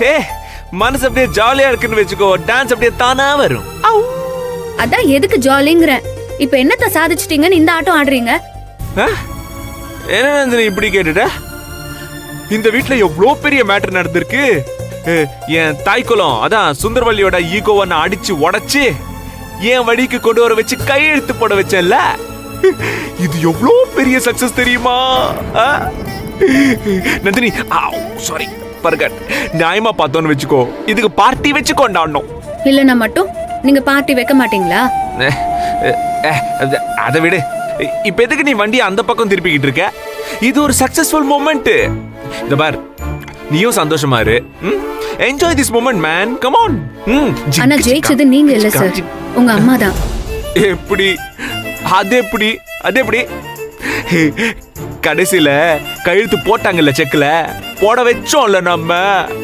ஹே மனசு அப்படியே ஜாலியா இருக்குன்னு வச்சுக்கோ, டான்ஸ் அப்படியே தானா வரும். அதான் எதுக்கு ஜாலிங்கிறேன். இப்ப என்னத்த சாதிச்சிட்டீங்கன்னு இந்த ஆட்டம் ஆடுறீங்க? என்ன நந்தினி இப்படி கேட்டுட்ட? இந்த வீட்டுல எவ்வளோ பெரிய மேட்டர் நடந்திருக்கு. என் தாய்க்குளம் அதான் சுந்தரவல்லியோட ஈகோவை நான் அடிச்சு உடைச்சு என் வழிக்கு கொண்டு வர வச்சு கையெழுத்து போட வச்சேன்ல. இது எவ்வளோ பெரிய சக்சஸ் தெரியுமா நந்தினி? Sorry forgot. நியாயமா பார்த்தோன்னு வச்சுக்கோ, இதுக்கு பார்ட்டி வச்சு கொண்டாடணும். இல்லனா மட்டும் நீங்க பார்ட்டி வைக்க மாட்டீங்களா? அதை விடு. இப்ப எதுக்கு நீ வண்டி அந்த பக்கம் திருப்பிக்கிட்டு இருக்க? இது ஒரு சக்சஸ்ஃபுல் மொமெண்ட். இந்த பார், நீயும் சந்தோஷமா இரு. Enjoy this moment man. Come on. ஆனா ஜெயிச்சது நீங்க இல்ல சார், உங்க அம்மா தான். எப்படி? அது எப்படி? அது எப்படி? கடைசியில கழுத்து போட்டாங்கல்ல செக்ல, போட வச்சோம்ல நம்ம.